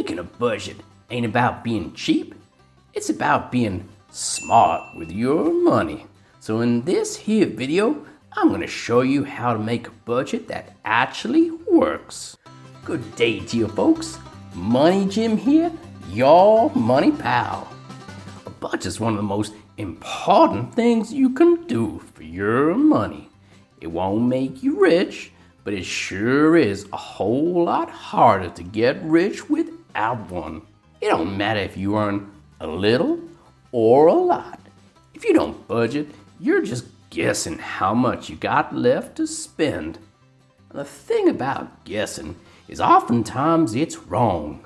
Making a budget ain't about being cheap. It's about being smart with your money. So in this here video, I'm going to show you how to make a budget that actually works. Good day to you folks. Money Jim here, your money pal. A budget's one of the most important things you can do for your money. It won't make you rich, but it sure is a whole lot harder to get rich without one. It don't matter if you earn a little or a lot. If you don't budget, you're just guessing how much you got left to spend. And the thing about guessing is oftentimes it's wrong,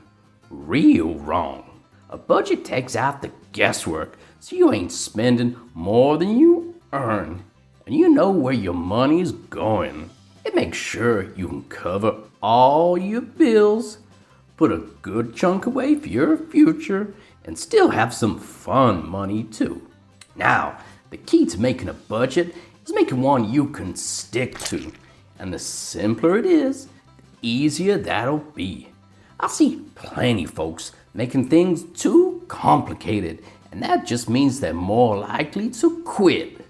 real wrong. A budget takes out the guesswork so you ain't spending more than you earn, and you know where your money is going. It makes sure you can cover all your bills, put a good chunk away for your future, and still have some fun money too. Now, the key to making a budget is making one you can stick to. And the simpler it is, the easier that'll be. I see plenty folks making things too complicated, and that just means they're more likely to quit.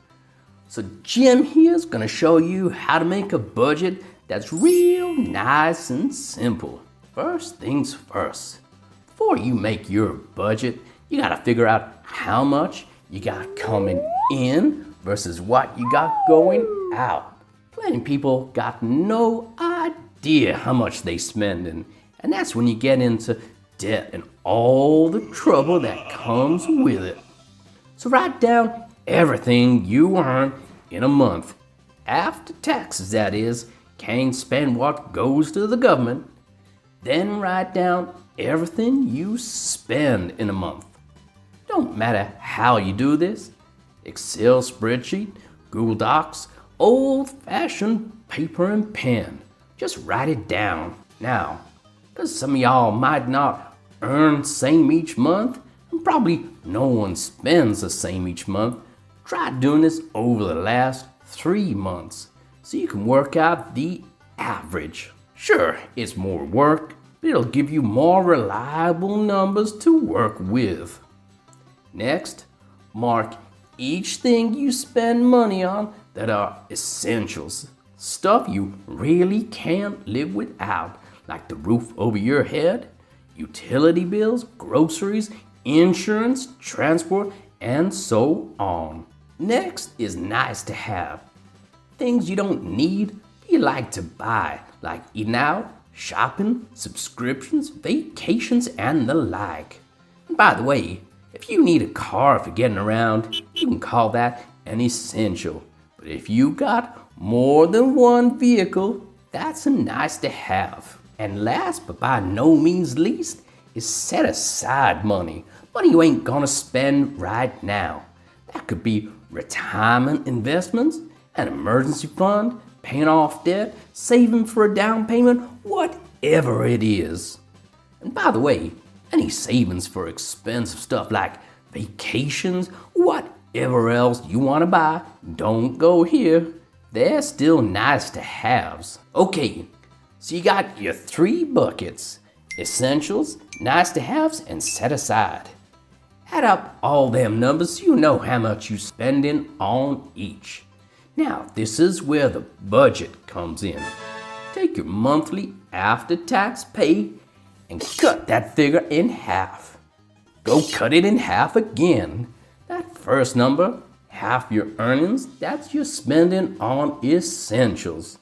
So Jim here is gonna show you how to make a budget that's real nice and simple. First things first, before you make your budget, you gotta figure out how much you got coming in versus what you got going out. Plenty of people got no idea how much they spending, and that's when you get into debt and all the trouble that comes with it. So write down everything you earn in a month, after taxes that is. Can't spend what goes to the government. Then write down everything you spend in a month. Don't matter how you do this, Excel spreadsheet, Google Docs, old-fashioned paper and pen. Just write it down. Now, because some of y'all might not earn the same each month, and probably no one spends the same each month, try doing this over the last 3 months so you can work out the average. Sure, it's more work, but it'll give you more reliable numbers to work with. Next, mark each thing you spend money on that are essentials. Stuff you really can't live without, like the roof over your head, utility bills, groceries, insurance, transport, and so on. Next is nice to have. Things you don't need, you like to buy, like eating out, shopping, subscriptions, vacations, and the like. And by the way, if you need a car for getting around, you can call that an essential. But if you got more than one vehicle, that's a nice to have. And last but by no means least is set aside money. Money you ain't gonna spend right now. That could be retirement investments, an emergency fund, paying off debt, saving for a down payment, whatever it is. And by the way, any savings for expensive stuff like vacations, whatever else you want to buy, don't go here. They're still nice to haves. Okay, so you got your 3 buckets: essentials, nice to haves, and set aside. Add up all them numbers so you know how much you spending on each. Now, this is where the budget comes in. Take your monthly after-tax pay and cut that figure in half. Go cut it in half again. That first number, half your earnings, that's your spending on essentials.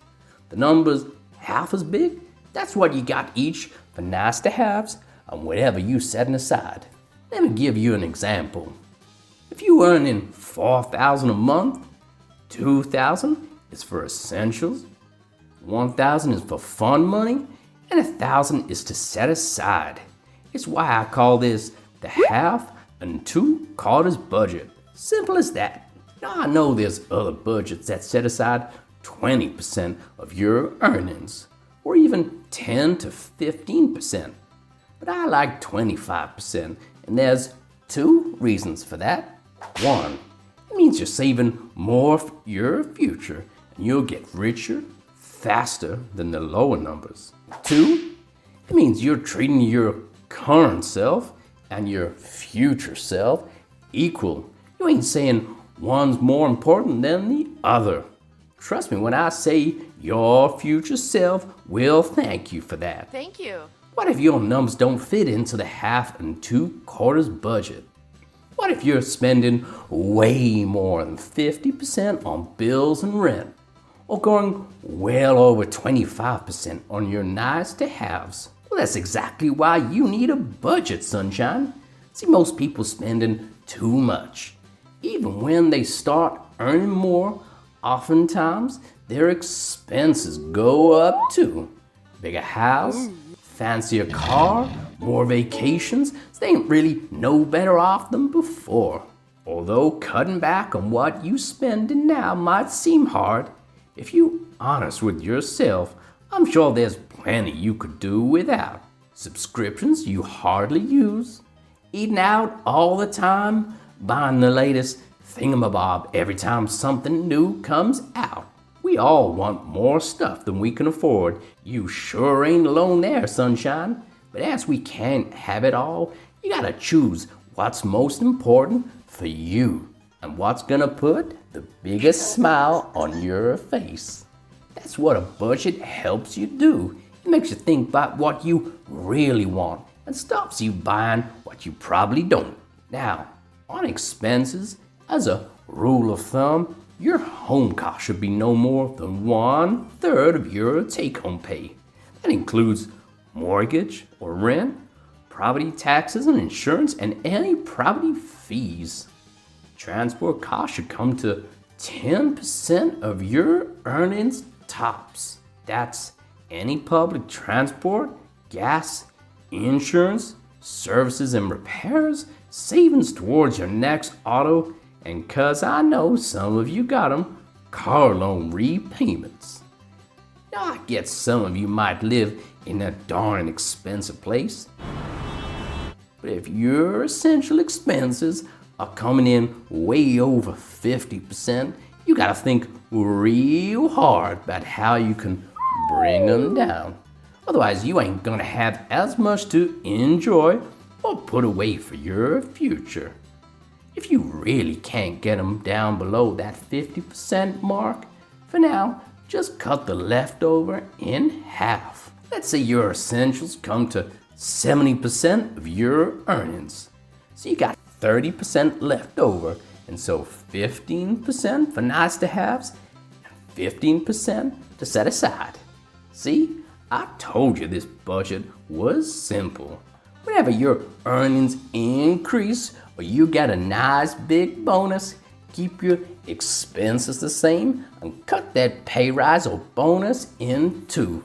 The number's half as big, that's what you got each for nice to haves and whatever you setting aside. Let me give you an example. If you earning $4,000 a month, $2,000 is for essentials, $1,000 is for fun money, and $1,000 is to set aside. It's why I call this the half and 2 quarters budget. Simple as that. Now I know there's other budgets that set aside 20% of your earnings, or even 10 to 15%. But I like 25%, and there's 2 reasons for that. 1, it means you're saving more for your future, and you'll get richer faster than the lower numbers. 2, it means you're treating your current self and your future self equal. You ain't saying one's more important than the other. Trust me when I say your future self will thank you for that. Thank you. What if your numbers don't fit into the 1/2 and 2/4 budget? What if you're spending way more than 50% on bills and rent? Or going well over 25% on your nice to haves? Well, that's exactly why you need a budget, sunshine. See, most people spending too much. Even when they start earning more, oftentimes their expenses go up too. Bigger house, fancier car, more vacations, so they ain't really no better off than before. Although cutting back on what you spending now might seem hard, if you honest with yourself, I'm sure there's plenty you could do without. Subscriptions you hardly use, eating out all the time, buying the latest thingamabob every time something new comes out. We all want more stuff than we can afford. You sure ain't alone there, sunshine. But as we can't have it all, you gotta choose what's most important for you and what's gonna put the biggest smile on your face. That's what a budget helps you do. It makes you think about what you really want and stops you buying what you probably don't. Now, on expenses, as a rule of thumb, your home cost should be no more than 1/3 of your take-home pay. That includes mortgage or rent, property taxes and insurance, and any property fees. Transport costs should come to 10% of your earnings tops. That's any public transport, gas, insurance, services and repairs, savings towards your next auto, and 'cause I know some of you got them, car loan repayments. Now I get some of you might live in a darn expensive place, but if your essential expenses are coming in way over 50%, you gotta think real hard about how you can bring them down. Otherwise, you ain't gonna have as much to enjoy or put away for your future. If you really can't get them down below that 50% mark, for now, just cut the leftover in half. Let's say your essentials come to 70% of your earnings. So you got 30% left over, and so 15% for nice to haves and 15% to set aside. See, I told you this budget was simple. Whenever your earnings increase or you get a nice big bonus, keep your expenses the same and cut that pay rise or bonus in two.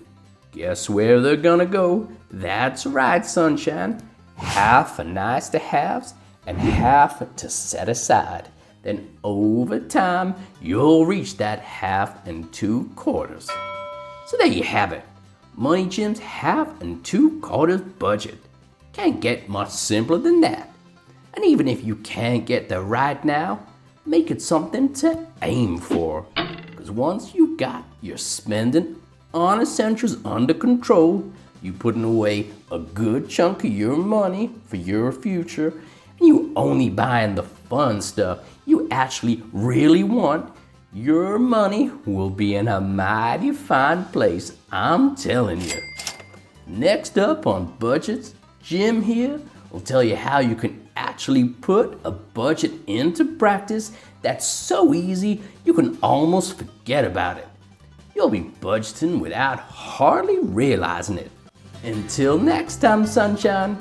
Guess where they're gonna go? That's right, sunshine. Half for nice to haves and half to set aside. Then over time, you'll reach that 1/2 and 2/4. So there you have it. Money Jim's 1/2 and 2/4 budget. Can't get much simpler than that. And even if you can't get there right now, make it something to aim for. Because once you got your spending on essentials under control, you putting away a good chunk of your money for your future, and you only buying the fun stuff you actually really want, your money will be in a mighty fine place, I'm telling you. Next up on Budgets, Jim here will tell you how you can actually put a budget into practice that's so easy you can almost forget about it. You'll be budgeting without hardly realizing it. Until next time, sunshine.